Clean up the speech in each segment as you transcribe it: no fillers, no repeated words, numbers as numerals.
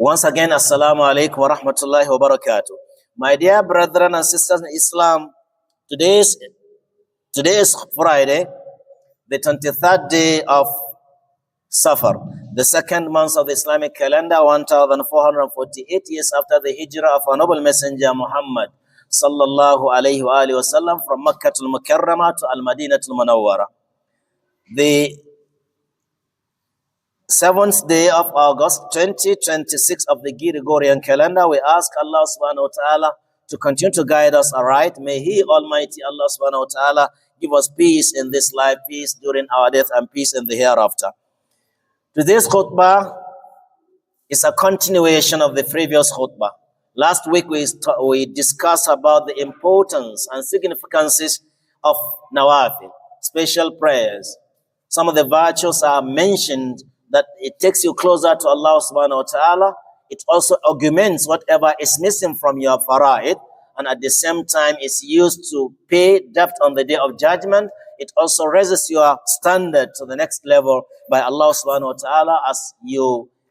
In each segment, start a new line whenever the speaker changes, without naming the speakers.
Once again, Assalamu alaikum wa rahmatullahi wa barakatuh. My dear brethren and sisters in Islam, today is Friday, the 23rd day of Safar, the second month of the Islamic calendar, 1448 years after the hijrah of our noble messenger Muhammad sallallahu alayhi wa alihi wasallam from Makkah al-Mukarramah to Al-Madinah al-Munawwara. The 7th day of August 2026 of the Gregorian calendar. We ask Allah subhanahu wa ta'ala to continue to guide us aright. May He Almighty Allah subhanahu wa ta'ala give us peace in this life, peace during our death, and peace in the hereafter. Today's khutbah is a continuation of the previous khutbah. Last week we discussed about the importance and significances of nawafil, special prayers. Some of the virtues are mentioned, that it takes you closer to Allah subhanahu wa ta'ala. It also augments whatever is missing from your fara'id, and at the same time is used to pay debt on the day of judgment. It also raises your standard to the next level by Allah subhanahu wa ta'ala,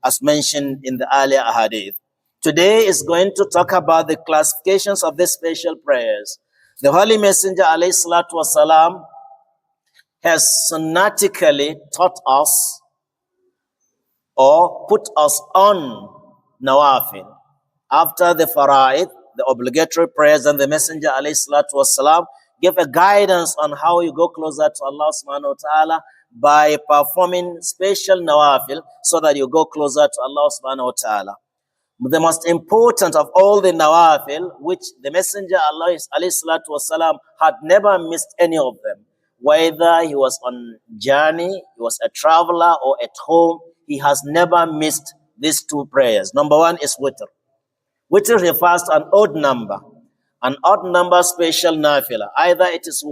as mentioned in the earlier hadith. Today is going to talk about the classifications of these special prayers. The Holy Messenger alayhi salatu wasalam has sunnatically taught us or put us on nawafil. After the fara'id, the obligatory prayers, and the Messenger alayhi salatu wasalam gave a guidance on how you go closer to Allah subhanahu wa ta'ala by performing special nawafil so that you go closer to Allah subhanahu wa ta'ala. The most important of all the nawafil, which the Messenger alayhi salatu wasalam had never missed any of them, whether he was on journey, he was a traveler, or at home, he has never missed these two prayers. Number one is witr. Witr refers to an odd number special nafila. Either it is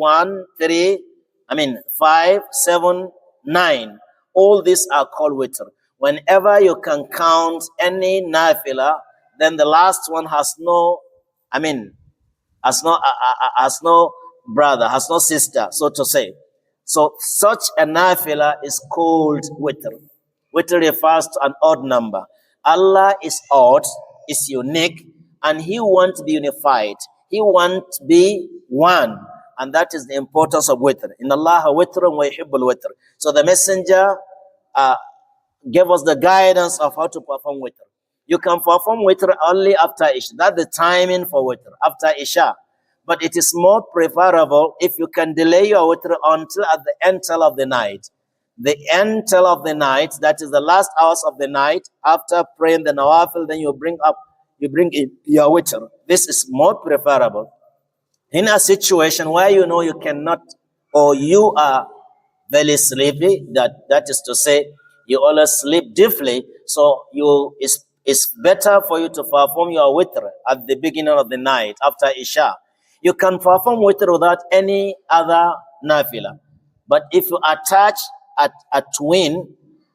5, 7, 9. All these are called witr. Whenever you can count any nafila, then the last one has no brother, has no sister, so to say. So such a nafila is called witr. Witr refers to an odd number. Allah is odd, is unique, and He wants to be unified. He wants to be one. And that is the importance of witr. In Allah witrun wa yuhibbul witr. So the Messenger gave us the guidance of how to perform witr. You can perform witr only after Isha. That's the timing for witr, after Isha. But it is more preferable if you can delay your witr until at the end of the night. The end of the night, that is the last hours of the night, after praying the nawafil, then you bring in your witr. This is more preferable. In a situation where you know you cannot, or you are very sleepy, that is to say, you always sleep deeply, so it's better for you to perform your witr at the beginning of the night, after Isha. You can perform witr without any other nafila. But if you attach a twin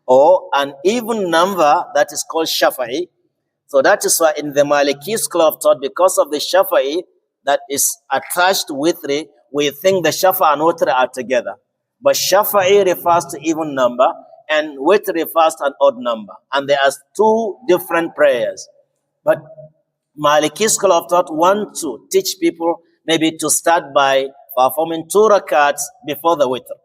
or an even number, that is called shafa'i. So that is why in the Maliki school of thought, because of the shafa'i that is attached to witr, we think the shafa and witr are together. But shafa'i refers to even number, and witr refers to an odd number. And there are two different prayers. But Maliki school of thought want to teach people maybe to start by performing 2 rakats before the witr.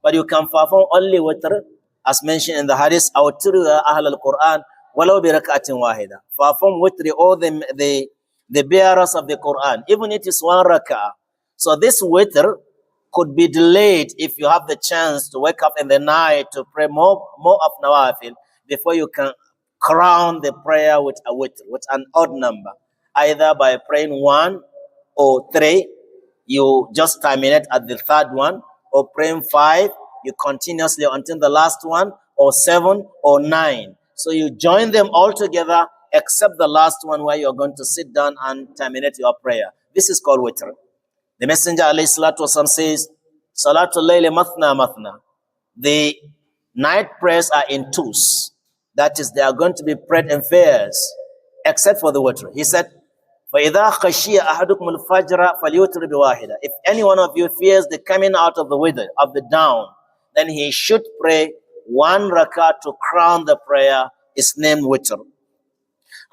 But you can perform only witr, as mentioned in the hadith, awtiru ya ahl al-Quran, walau bi rak'atin wahida. Perform witr, all the bearers of the Quran, even if it is 1 rak'ah. So this witr could be delayed if you have the chance to wake up in the night to pray more of nawafil before you can crown the prayer with a witr, with an odd number. Either by praying 1 or 3, you just terminate at the third one, or praying 5, you continuously until the last one, or 7 or 9. So you join them all together except the last one where you're going to sit down and terminate your prayer. This is called witr. The Messenger alayhi salatu wasallam says, Salatul layli mathna mathna. The night prayers are in twos. That is, they are going to be prayed in pairs, except for the witr. He said, فَإِذَا خَشِيَ أَحَدُكُمُ الْفَجْرَ فَلْيُوتِرْ بِوَاحِدَةٍ. If any one of you fears the coming out of the witr, of the dawn, then he should pray 1 rak'ah to crown the prayer, is named witr.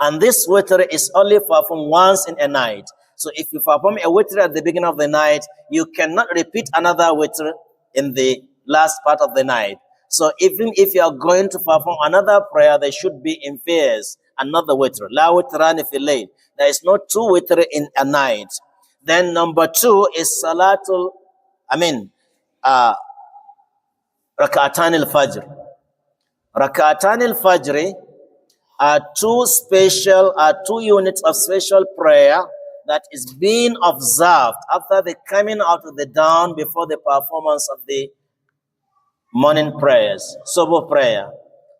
And this witr is only performed once in a night. So if you perform a witr at the beginning of the night, you cannot repeat another witr in the last part of the night. So even if you are going to perform another prayer, there should be in pairs another witr. La witrani fil layl. There is no two witr in a night. Then number two is salatul, rak'atan al-fajr. Rak'atan al-fajr are two units of special prayer that is being observed after the coming out of the dawn before the performance of the morning prayers, Subh prayer.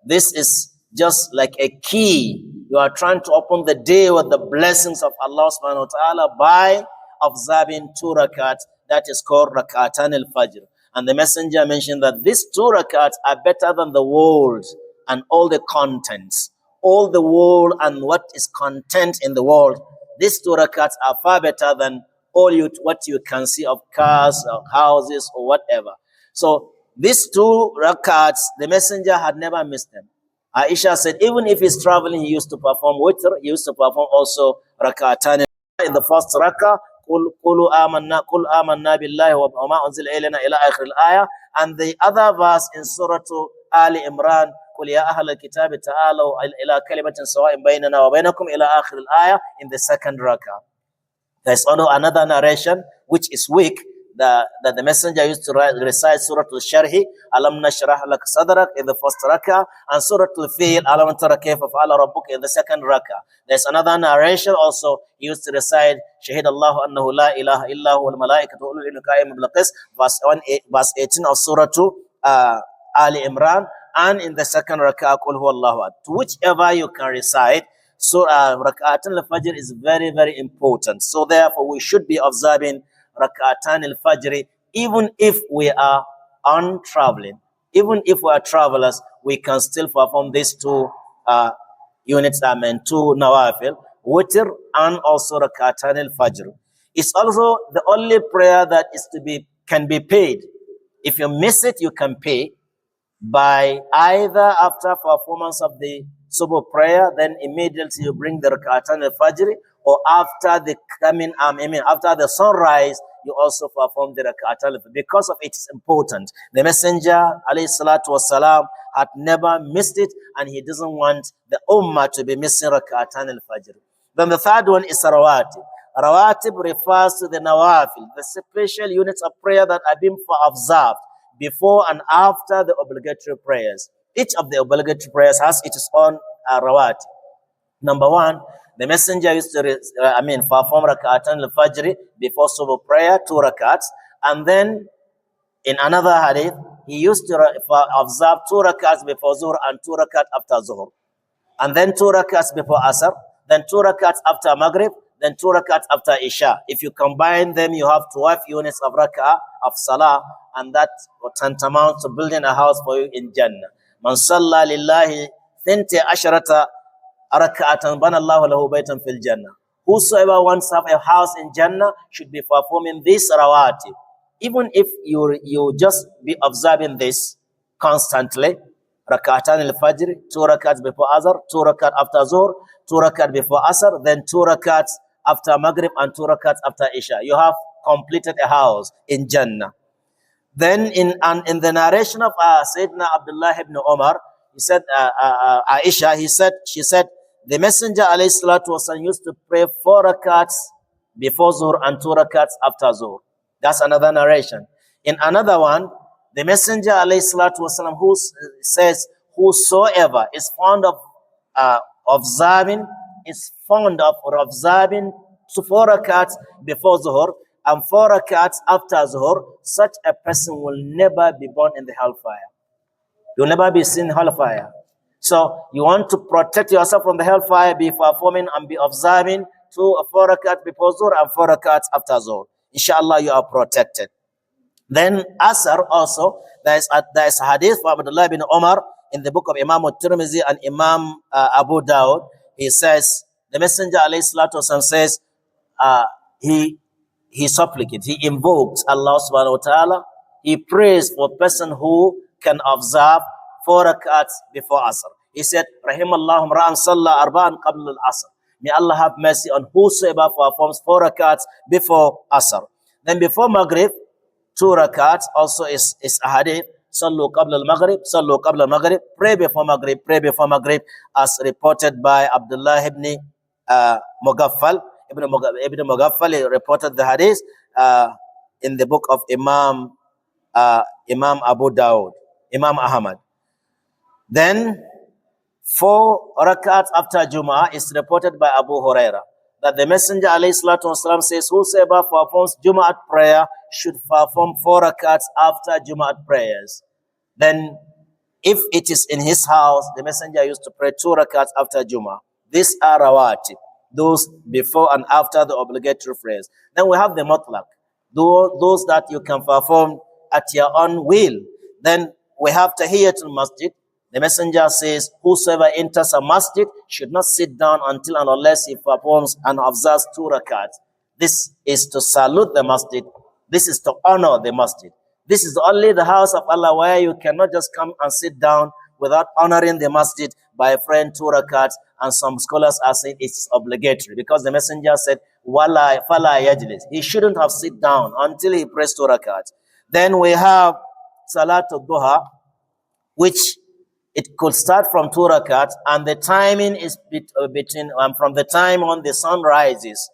This is just like a key. You are trying to open the day with the blessings of Allah subhanahu wa ta'ala by observing two rakats. That is called rak'atan al-fajr. And the messenger mentioned that these two rakats are better than the world and all the contents. All the world and what is content in the world. These two rakats are far better than what you can see of cars or houses or whatever. So these two rakats, the messenger had never missed them. Aisha said, even if he's traveling, he used to perform witr, he used to perform also rak'atan. In the first rakah, قُلْ آمَنَّا بِاللَّهِ وَمَا أُنزِلَ إِلَيْنَا إِلَىٰ آخِرِ الْآيَةِ. And the other verse in Surah Ali Imran, قُلْ يَا أَهْلَ الْكِتَابِ تَعَالَوْا إِلَىٰ كَلِمَةٍ سَوَاءٍ بَيْنَنَا وَبَيْنَكُمْ إِلَىٰ آخِرِ الْآيَةِ. In the second rakah. There's also another narration which is weak, that the messenger used to recite Surah Al-Sharhi, Alam Nashrah Lak Sadrak in the first rakah, and Surah Al-Fil, Alam Tara Kayfa Fa'ala Rabbuka in the second rakah. There's another narration also, he used to recite Shahid Allahu Annahu La Ilaha Illahu Wal Malaikatu Ulul Ilmi Qa'imun Bil Qist, verse 18 of Surah Ali Imran, and in the second rakah, Qul Huwallahu Ahad. To whichever you can recite, Rak'atan al-Fajr is very, very important. So therefore, we should be observing Rak'atan al-Fajr even if we are on traveling. Even if we are travelers, we can still perform these two units, two nawafil, witr and also Rak'atan al-Fajr. It's also the only prayer that can be paid. If you miss it, you can pay by either after performance of the Subh prayer, then immediately you bring the Rak'atan al-Fajr, or after the after the sunrise, you also perform the Rak'atan al-Fajr. Because of its importance. The Messenger, alayhi salatu wasalam, had never missed it, and he doesn't want the Ummah to be missing Rak'atan al-Fajr. Then the third one is Rawatib. Rawatib refers to the Nawafil, the special units of prayer that are being observed before and after the obligatory prayers. Each of the obligatory prayers has its own rawatib. Number one, the messenger used to perform Rak'atan al-Fajr before Subh prayer, 2 rakats. And then in another hadith, he used to observe 2 rakats before Zuhr and 2 rakats after Zuhr. And then 2 rakats before Asr, then 2 rakats after Maghrib, then 2 rakats after Isha. If you combine them, you have 12 units of rak'ah of Salah, and that tantamount to building a house for you in Jannah. Man salla lillahi thinti asharata rak'atan bana Allahu lahu baytan fil Jannah. Whosoever wants to have a house in Jannah should be performing this rawatib. Even if you just be observing this constantly, Rak'atan al-Fajr, 2 rakats before Asr, 2 rakat after Zuhr, 2 rakat before Asr, then 2 rakats after Maghrib and 2 rakats after Isha. You have completed a house in Jannah. Then in the narration of Sayyidina Abdullah ibn Umar, he said, Aisha, she said, the Messenger alayhi salatu wasallam used to pray 4 rakats before Zuhr and 2 rakats after Zuhr. That's another narration. In another one, the Messenger alayhi salatu wasallam who says, whosoever is fond of observing 4 rakats before Zuhr and 4 rakats after Zuhr, such a person will never be born in the hellfire. You'll never be seen in hellfire. So you want to protect yourself from the hellfire, be performing and be observing 4 rakats before Zuhr and 4 rakats after Zuhr. Inshallah, you are protected. Then Asr also, there is a hadith from Abdullah bin Umar in the book of Imam al-Tirmidhi and Imam Abu Dawud. He says, the Messenger alayhi salatu wasallam says, he supplicates, he invokes Allah subhanahu wa ta'ala, he prays for a person who can observe 4 rakats before Asr. He said, Rahimallahu ra'an salla arba'an qabla al-asr. May Allah have mercy on whosoever performs 4 rakats before Asr. Then before Maghrib, 2 rakats also is a hadith. Sallu qabla al-Maghrib, sallu qabla al-Maghrib. Pray before Maghrib, as reported by Abdullah ibn Mughaffal. Ibn Mughaffal reported the hadith in the book of Imam Abu Dawud, Imam Ahmad. Then 4 rakats after Jumu'ah is reported by Abu Huraira that the Messenger ﷺ says, whosoever performs Jumu'at prayer should perform 4 rakats after Jumu'at prayers. Then if it is in his house, the Messenger used to pray 2 rakats after Jumu'ah. These are rawatib, those before and after the obligatory prayers. Then we have the mutlaq, those that you can perform at your own will. Then we have tahiyatul masjid. The Messenger says, whosoever enters a masjid should not sit down until and unless he performs and observes 2 rakats. This is to salute the masjid. This is to honor the masjid. This is only the house of Allah where you cannot just come and sit down without honoring the masjid by praying 2 rakats. And some scholars are saying it's obligatory because the Messenger said, Wala fala yajlis. He shouldn't have sit down until he prays 2 rakats. Then we have Salatul Duha, which it could start from 2 rakats, and the timing is between from the time when the sun rises,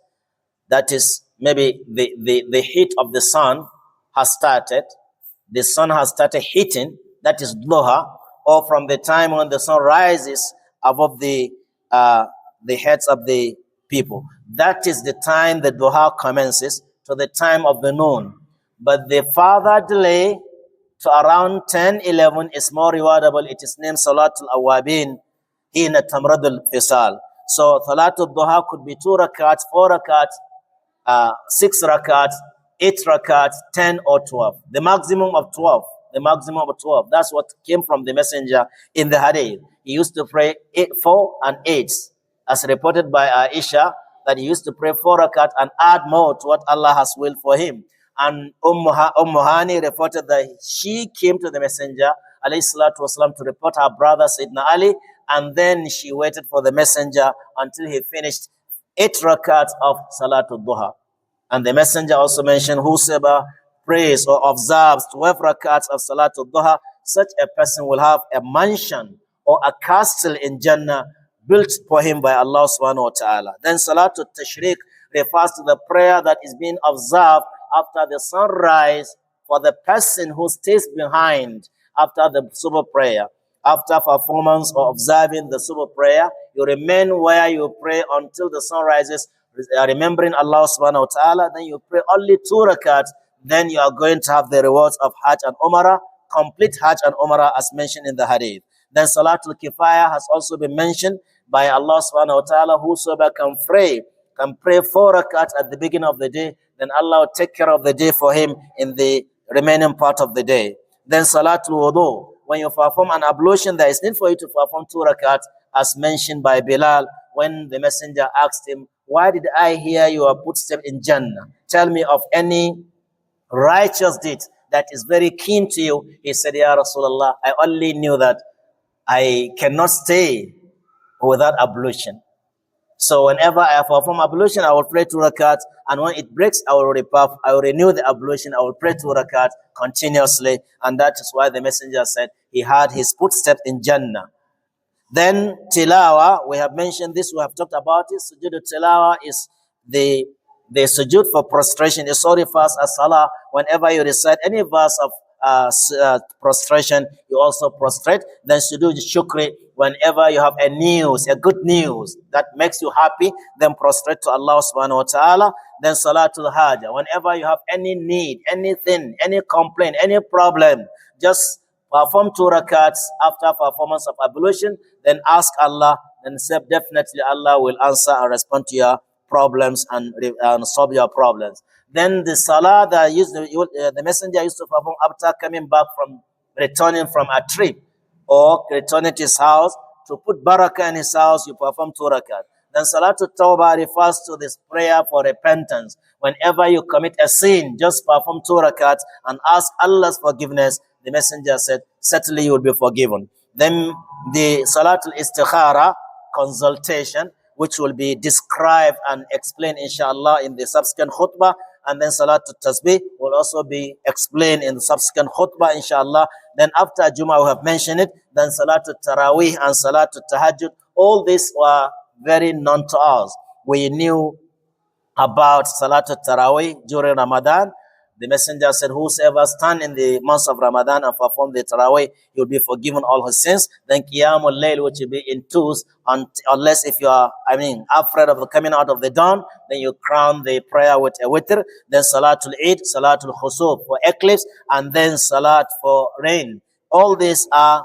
that is maybe the heat of the sun has started, the sun has started heating, that is duha, or from the time when the sun rises above the heads of the people. That is the time the duha commences to the time of the noon. But the further delay to around 10, 11 is more rewardable. It is named Salatul Awabin in Tamradul Fisal. So Salatul Duha could be 2 rakats, 4 rakats, 6 rakats, 8 rakats, 10 or 12. The maximum of 12. The maximum of 12. That's what came from the Messenger in the hadith. He used to pray 4 and 8, as reported by Aisha, that he used to pray 4 rakat and add more to what Allah has willed for him. And Hani reported that she came to the Messenger ﷺ to report her brother Sayyidina Ali, and then she waited for the Messenger until he finished 8 rakats of Salatul Duha. And the Messenger also mentioned, whosoever prays or observes 12 rakats of Salatul Duha, such a person will have a mansion or a castle in Jannah built for him by Allah subhanahu wa ta'ala. Then Salatul Tashriq refers to the prayer that is being observed after the sunrise for the person who stays behind after the Subh prayer. After performance or observing the Subh prayer, you remain where you pray until the sun rises, remembering Allah subhanahu wa ta'ala. Then you pray only 2 rakats. Then you are going to have the rewards of Hajj and Umrah, complete Hajj and Umrah as mentioned in the hadith. Then Salatul Kifaya has also been mentioned by Allah subhanahu wa ta'ala. Whosoever can pray 4 rakats at the beginning of the day, then Allah will take care of the day for him in the remaining part of the day. Then Salatul Wudu, when you perform an ablution, there is need for you to perform 2 rakats, as mentioned by Bilal when the Messenger asked him, why did I hear your footstep in Jannah? Tell me of any righteous deed that is very keen to you. He said, Ya Rasulullah, I only knew that I cannot stay without ablution. So whenever I perform ablution, I will pray 2 rakats, and when it breaks, I will renew the ablution. I will pray 2 rakats continuously, and that is why the Messenger said he had his footsteps in Jannah. Then tilawa, we have mentioned this, we have talked about it. Sujood tilawa is the sujood for prostration. It so refers as salah. Whenever you recite any verse of prostration, you also prostrate. Then sujood shukri, whenever you have a good news that makes you happy, then prostrate to Allah subhanahu wa ta'ala. Then salatul haja, whenever you have any need, anything, any complaint, any problem, just perform 2 rakats after performance of ablution, then ask Allah, and say definitely Allah will answer and respond to your problems and solve your problems. Then the salah that the Messenger used to perform after coming back from returning from a trip or returning to his house, to put barakah in his house, you perform 2 rakat. Then Salatul Tawbah refers to this prayer for repentance. Whenever you commit a sin, just perform 2 rakat and ask Allah's forgiveness. The Messenger said, certainly you will be forgiven. Then the Salatul Istikhara consultation, which will be described and explained inshallah in the subsequent khutbah. And then Salatul Tasbih will also be explained in the subsequent khutbah inshallah. Then after Jummah we have mentioned it. Then Salatul Taraweeh and Salatul Tahajjud. All these were very known to us. We knew about Salatul Taraweeh during Ramadan. The Messenger said, whosoever stand in the month of Ramadan and perform the Taraweeh, he will be forgiven all his sins. Then Qiyamul Layl, which will be in twos, unless if you are, afraid of the coming out of the dawn, then you crown the prayer with a witr. Then Salatul Eid, Salatul Khusuf for eclipse, and then Salat for rain. All these are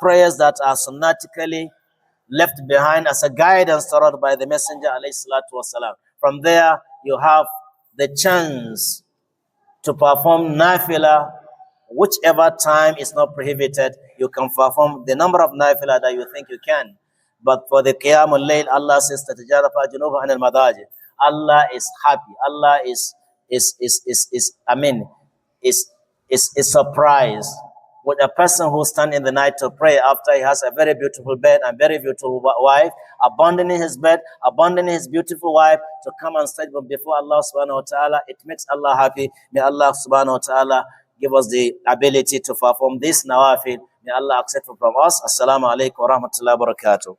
prayers that are sunnatically left behind as a guidance taught by the Messenger alayhi salatu wasalam. From there, you have the chance to perform nafila, whichever time is not prohibited. You can perform the number of nafila that you think you can. But for the Qiyamul Layl, Allah says that Allah is happy. Allah is surprised with a person who stands in the night to pray after he has a very beautiful bed and very beautiful wife, abandoning his bed, abandoning his beautiful wife to come and stand before Allah subhanahu wa ta'ala. It makes Allah happy. May Allah subhanahu wa ta'ala give us the ability to perform this nawafil. May Allah accept it from us. Assalamu alaikum wa rahmatullahi wa barakatuh.